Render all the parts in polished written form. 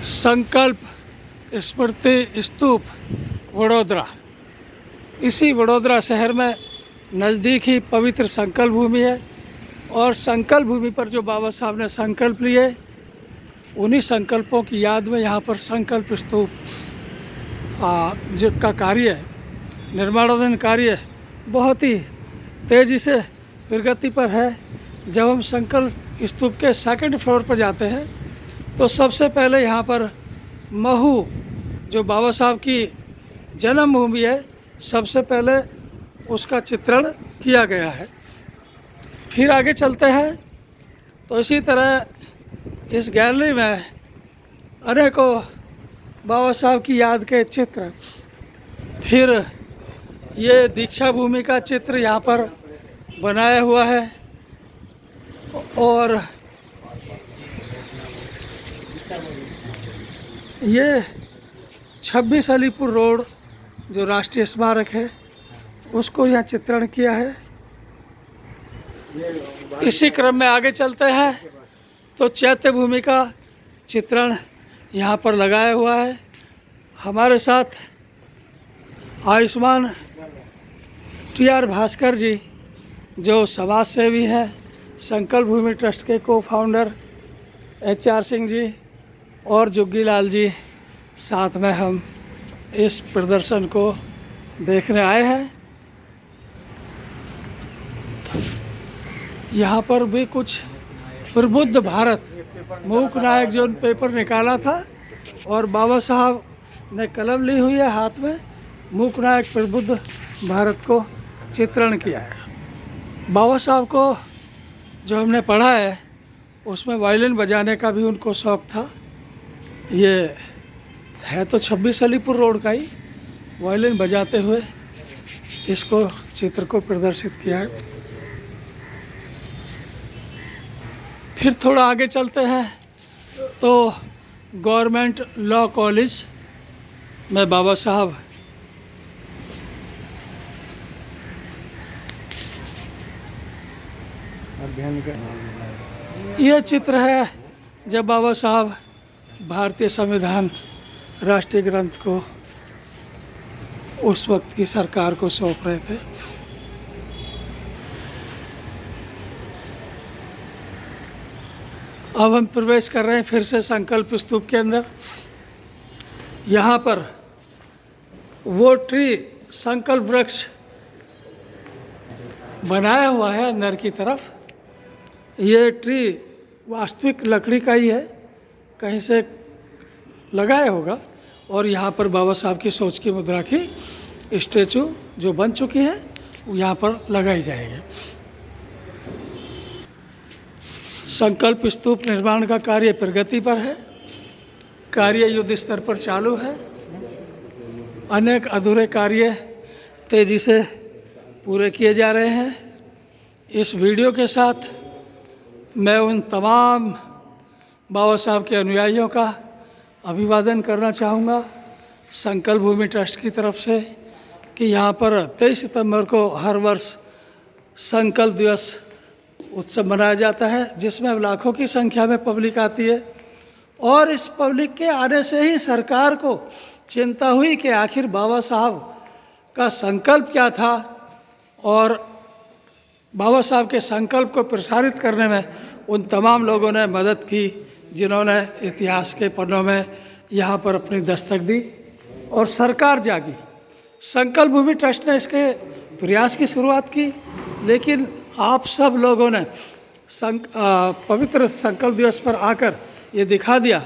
संकल्प स्मृति स्तूप वडोदरा। इसी वडोदरा शहर में नज़दीक ही पवित्र संकल्प भूमि है और संकल्प भूमि पर जो बाबा साहब ने संकल्प लिए, उन्हीं संकल्पों की याद में यहाँ पर संकल्प स्तूप का कार्य है, निर्माणाधीन कार्य बहुत ही तेज़ी से प्रगति पर है। जब हम संकल्प स्तूप के सेकंड फ्लोर पर जाते हैं तो सबसे पहले यहाँ पर महू, जो बाबा साहब की जन्मभूमि है, सबसे पहले उसका चित्रण किया गया है। फिर आगे चलते हैं तो इसी तरह इस गैलरी में अनेकों बाबा साहब की याद के चित्र, फिर ये दीक्षा भूमि का चित्र यहाँ पर बनाया हुआ है और ये 26 अलीपुर रोड जो राष्ट्रीय स्मारक है उसको यहाँ चित्रण किया है। इसी क्रम में आगे चलते हैं तो चैत्य भूमि का चित्रण यहाँ पर लगाया हुआ है। हमारे साथ आयुष्मान TR भास्कर जी, जो समाज सेवी हैं, संकल्प भूमि ट्रस्ट के को फाउंडर HR सिंह जी और जुग्गी लाल जी, साथ में हम इस प्रदर्शन को देखने आए हैं। यहाँ पर भी कुछ प्रबुद्ध भारत मूक नायक जो पेपर निकाला था और बाबा साहब ने कलम ली हुई है हाथ में, मूक नायक प्रबुद्ध भारत को चित्रण किया है। बाबा साहब को जो हमने पढ़ा है उसमें वायलिन बजाने का भी उनको शौक़ था। ये है तो 26 अलीपुर रोड का ही, वायलिन बजाते हुए इसको चित्र को प्रदर्शित किया है। फिर थोड़ा आगे चलते हैं तो गवर्नमेंट लॉ कॉलेज में बाबा साहब ये चित्र है जब बाबा साहब भारतीय संविधान राष्ट्रीय ग्रंथ को उस वक्त की सरकार को सौंप रहे थे। अब हम प्रवेश कर रहे हैं फिर से संकल्प स्तूप के अंदर। यहाँ पर वो ट्री, संकल्प वृक्ष बनाया हुआ है अंदर की तरफ। ये ट्री वास्तविक लकड़ी का ही है, कहीं से लगाया होगा और यहाँ पर बाबा साहब की सोच की मुद्रा की स्टैचू जो बन चुकी है वो यहाँ पर लगाई जाएगी। संकल्प स्तूप निर्माण का कार्य प्रगति पर है, कार्य युद्ध स्तर पर चालू है। अनेक अधूरे कार्य तेज़ी से पूरे किए जा रहे हैं। इस वीडियो के साथ मैं उन तमाम बाबा साहब के अनुयायियों का अभिवादन करना चाहूँगा संकल्प भूमि ट्रस्ट की तरफ से कि यहाँ पर 23 सितंबर को हर वर्ष संकल्प दिवस उत्सव मनाया जाता है, जिसमें लाखों की संख्या में पब्लिक आती है और इस पब्लिक के आने से ही सरकार को चिंता हुई कि आखिर बाबा साहब का संकल्प क्या था और बाबा साहब के संकल्प को प्रसारित करने में उन तमाम लोगों ने मदद की जिन्होंने इतिहास के पन्नों में यहाँ पर अपनी दस्तक दी और सरकार जागी। संकल्प भूमि ट्रस्ट ने इसके प्रयास की शुरुआत की, लेकिन आप सब लोगों ने पवित्र संकल्प दिवस पर आकर ये दिखा दिया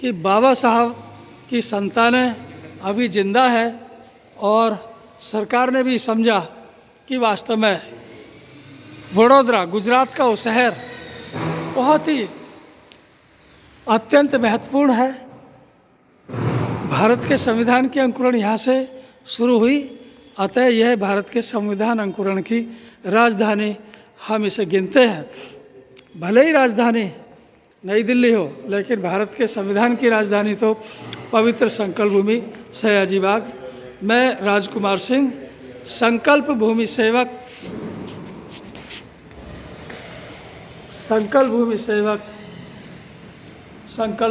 कि बाबा साहब की संतानें अभी जिंदा है और सरकार ने भी समझा कि वास्तव में वडोदरा, गुजरात का वो शहर बहुत ही अत्यंत महत्वपूर्ण है। भारत के संविधान की अंकुरण यहाँ से शुरू हुई, अतः यह भारत के संविधान अंकुरण की राजधानी हम इसे गिनते हैं। भले ही राजधानी नई दिल्ली हो, लेकिन भारत के संविधान की राजधानी तो पवित्र संकल्प भूमि सयाजी बाग। मैं राजकुमार सिंह, संकल्प भूमि सेवक, संकल्प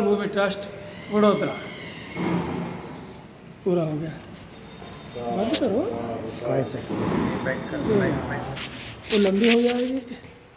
भूमि ट्रस्ट वडोदरा। पूरा हो गया, बंद करो। कैसे वो लंबी हो जाएगी।